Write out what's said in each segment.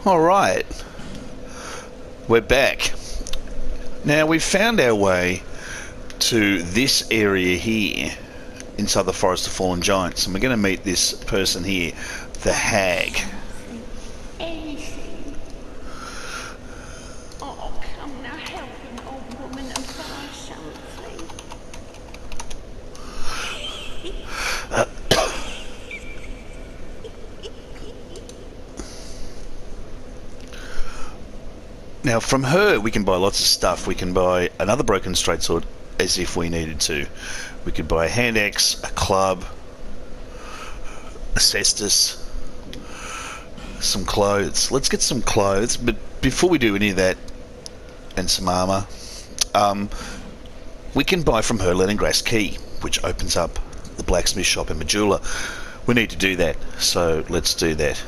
All right, we're back. Now we've found our way to this area here inside the Forest of Fallen Giants, and we're going to meet this person here, the hag. Anything. Oh, come now, help an old woman and buy something. Now from her we can buy lots of stuff. We can buy another broken straight sword as if we needed to. We could buy a hand axe, a club, a cestus, some clothes. Let's get some clothes, but before we do any of that, and some armour, we can buy from her Leningrass key, which opens up the blacksmith shop in Majula. We need to do that, so let's do that.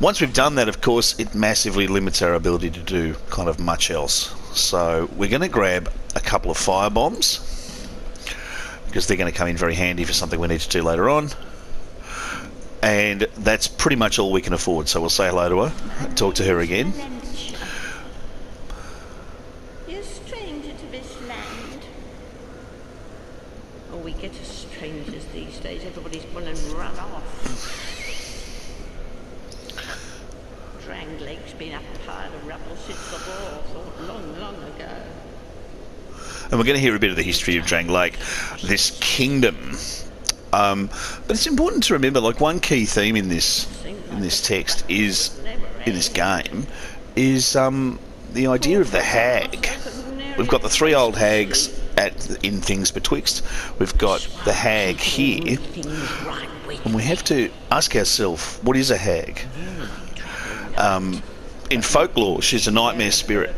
Once we've done that, of course, it massively limits our ability to do kind of much else. So we're going to grab a couple of fire bombs, because they're going to come in very handy for something we need to do later on. And that's pretty much all we can afford, so we'll say hello to her, talk to her again. You're a stranger to this land. Oh, we get as strangers these days. Everybody's gone and run off. Dranglake's been up a pile of rubble since the war, thought long ago. And we're going to hear a bit of the history of Dranglake, this kingdom. But it's important to remember, like, one key theme in this text is, in this game, is the idea of the hag. We've got the three old hags in Things Betwixt. We've got the hag here, and we have to ask ourselves, what is a hag? In folklore, she's a nightmare spirit,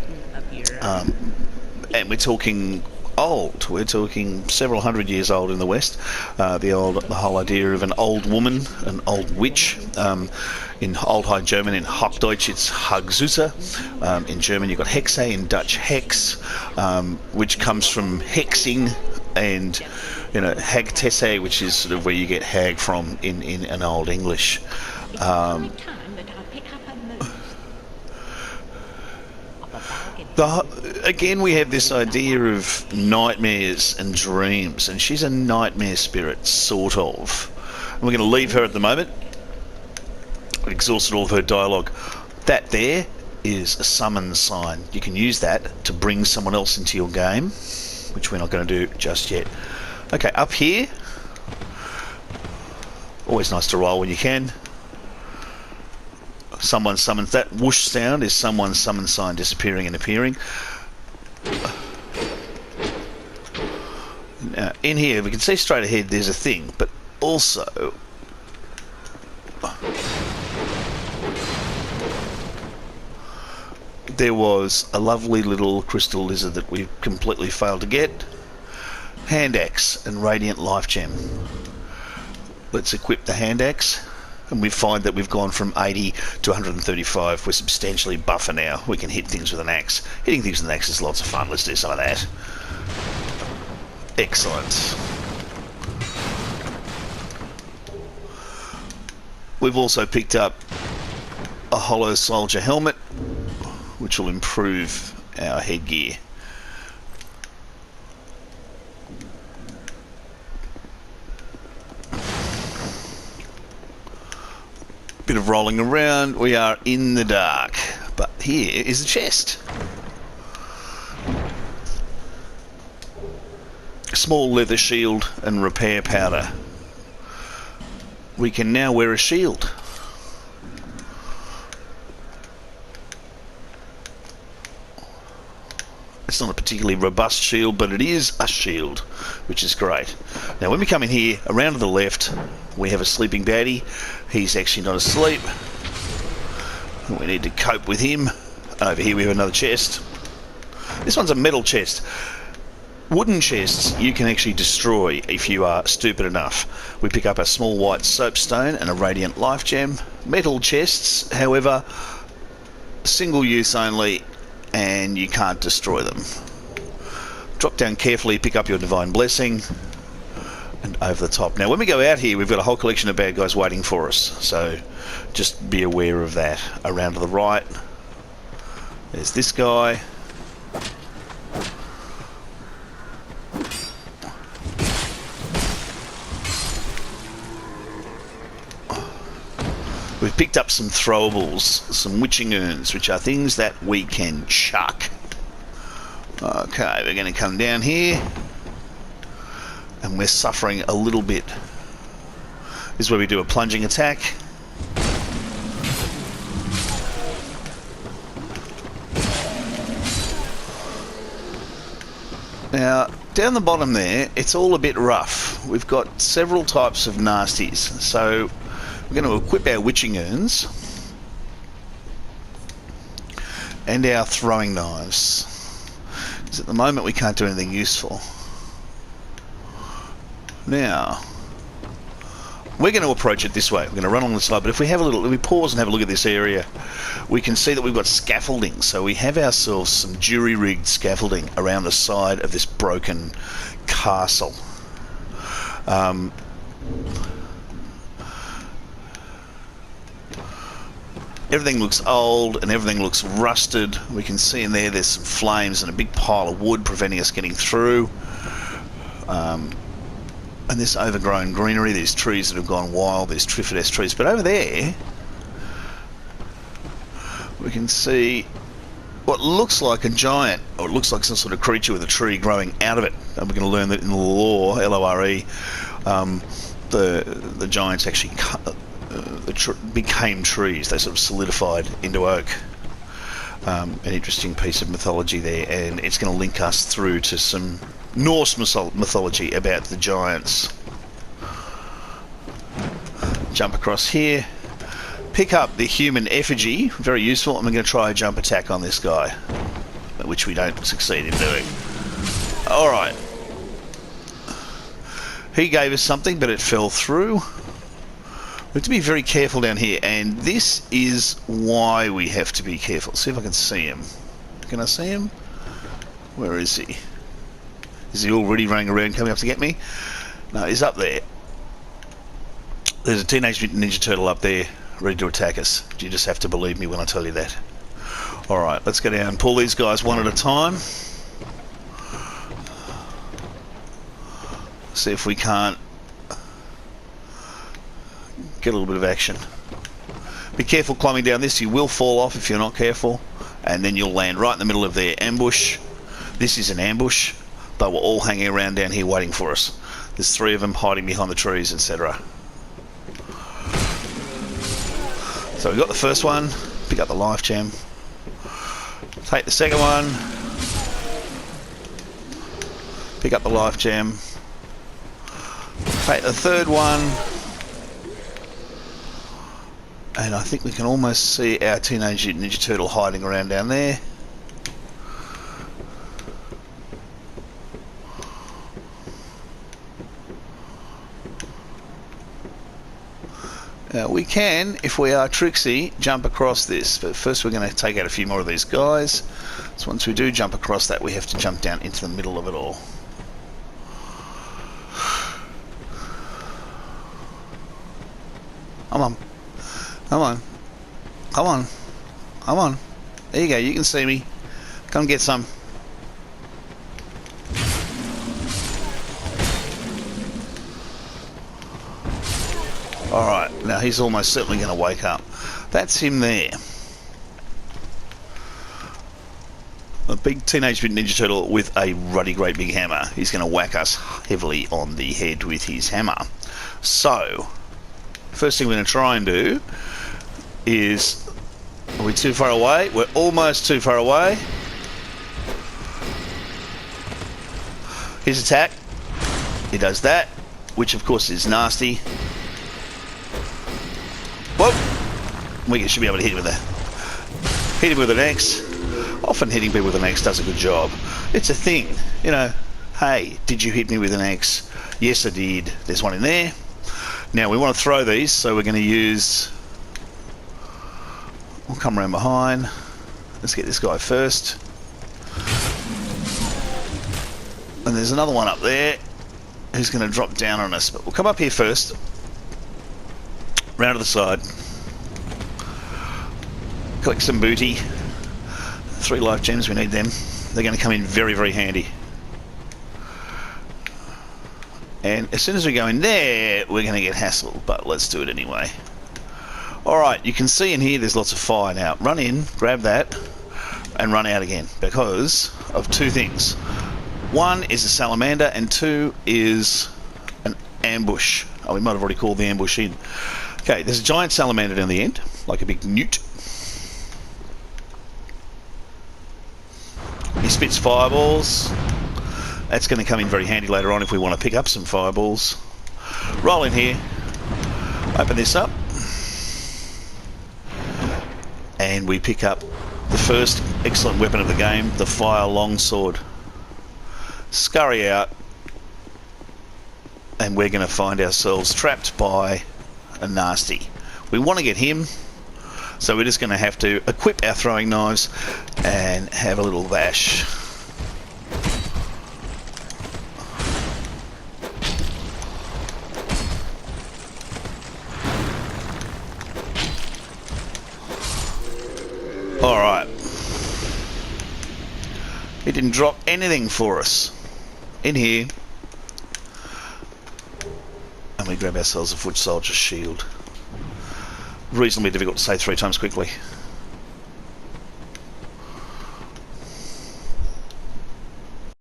and we're talking old. We're talking several hundred years old in the West. The whole idea of an old woman, an old witch. In Old High German, in Hochdeutsch, it's Hagzusa. In German, you've got Hexe, in Dutch, Hex, which comes from hexing, and Hagtesse, which is sort of where you get hag from in an Old English. Again, we have this idea of nightmares and dreams, and she's a nightmare spirit, sort of. And we're going to leave her at the moment. We've exhausted all of her dialogue. That there is a summon sign. You can use that to bring someone else into your game, which we're not going to do just yet. Okay, up here. Always nice to roll when you can. Someone summons. That whoosh sound is someone's summon sign disappearing and appearing. Now, in here, we can see straight ahead there's a thing, but also there was a lovely little crystal lizard that we completely failed to get. Hand axe and radiant life gem. Let's equip the hand axe. And we find that we've gone from 80 to 135. We're substantially buffer now. We can hit things with an axe. Hitting things with an axe is lots of fun. Let's do some of that. Excellent. We've also picked up a hollow soldier helmet, which will improve our headgear. Bit of rolling around. We are in the dark, but here is the chest. A small leather shield and repair powder. We can now wear a shield. It's not a particularly robust shield, but it is a shield, which is great. Now when we come in here, around to the left, we have a sleeping baddie. He's actually not asleep. We need to cope with him. And over here we have another chest. This one's a metal chest. Wooden chests you can actually destroy if you are stupid enough. We pick up a small white soapstone and a radiant life gem. Metal chests, however, single use only, and you can't destroy them. Drop down carefully, pick up your divine blessing, and over the top. Now, when we go out here, we've got a whole collection of bad guys waiting for us, so just be aware of that. Around to the right, there's this guy. We've picked up some throwables, some witching urns, which are things that we can chuck. Okay, we're going to come down here, and we're suffering a little bit. This is where we do a plunging attack. Now, down the bottom there, it's all a bit rough. We've got several types of nasties, so we're going to equip our witching urns and our throwing knives, because at the moment we can't do anything useful. Now, we're going to approach it this way. We're going to run along the side, but if we have a little, if we pause and have a look at this area, we can see that we've got scaffolding. So we have ourselves some jury-rigged scaffolding around the side of this broken castle. Everything looks old and everything looks rusted. We can see in there's some flames and a big pile of wood preventing us getting through. And this overgrown greenery, there's trees that have gone wild, there's Trifides trees. But over there, we can see what looks like a giant, or it looks like some sort of creature with a tree growing out of it. And we're going to learn that in the lore, Lore, the giants actually became trees. They sort of solidified into oak. An interesting piece of mythology there, and it's going to link us through to some Norse mythology about the giants. Jump across here, pick up the human effigy, very useful, and we're going to try a jump attack on this guy, which we don't succeed in doing. Alright. He gave us something, but it fell through. We have to be very careful down here, and this is why we have to be careful. See if I can see him. Can I see him? Where is he? Is he already running around coming up to get me? No, he's up there. There's a Teenage Mutant Ninja Turtle up there ready to attack us. You just have to believe me when I tell you that. Alright, let's go down and pull these guys one at a time. See if we can't get a little bit of action. Be careful climbing down this. You will fall off if you're not careful, and then you'll land right in the middle of their ambush. This is an ambush. They were all hanging around down here waiting for us. There's 3 of them hiding behind the trees, etc. So we got the first one. Pick up the life gem. Take the second one. Pick up the life gem. Take the third one. And I think we can almost see our Teenage Mutant Ninja Turtle hiding around down there. We can, if we are tricksy, jump across this, but first we're going to take out a few more of these guys. So once we do jump across that, we have to jump down into the middle of it all. Come on. Come on. Come on. Come on. There you go, you can see me. Come get some. Alright, now he's almost certainly going to wake up. That's him there. A big Teenage Mutant Ninja Turtle with a ruddy great big hammer. He's going to whack us heavily on the head with his hammer. So, first thing we're going to try and do is... Are we too far away? We're almost too far away. His attack. He does that, which of course is nasty. Whoa! We should be able to hit him with that. Hit him with an axe. Often hitting people with an axe does a good job. It's a thing, you know. Hey, did you hit me with an axe? Yes, I did. There's one in there. Now we want to throw these, so we're going to use... We'll come around behind. Let's get this guy first. And there's another one up there. who's going to drop down on us. But we'll come up here first, round to the side, collect some booty. 3 life gems, we need them. They're going to come in very, very handy. And as soon as we go in there, we're going to get hassled, but let's do it anyway. Alright, you can see in here there's lots of fire now. Run in, grab that, and run out again, because of 2 things. 1 is a salamander, and 2 is an ambush. Oh, we might have already called the ambush in. Okay, there's a giant salamander down the end, like a big newt. He spits fireballs. That's going to come in very handy later on if we want to pick up some fireballs. Roll in here, open this up, and we pick up the first excellent weapon of the game, the fire longsword. Scurry out, and we're going to find ourselves trapped by a nasty. We want to get him, so we're just going to have to equip our throwing knives and have a little bash. Alright. It didn't drop anything for us. In here. And we grab ourselves a foot soldier's shield. Reasonably difficult to say 3 times quickly.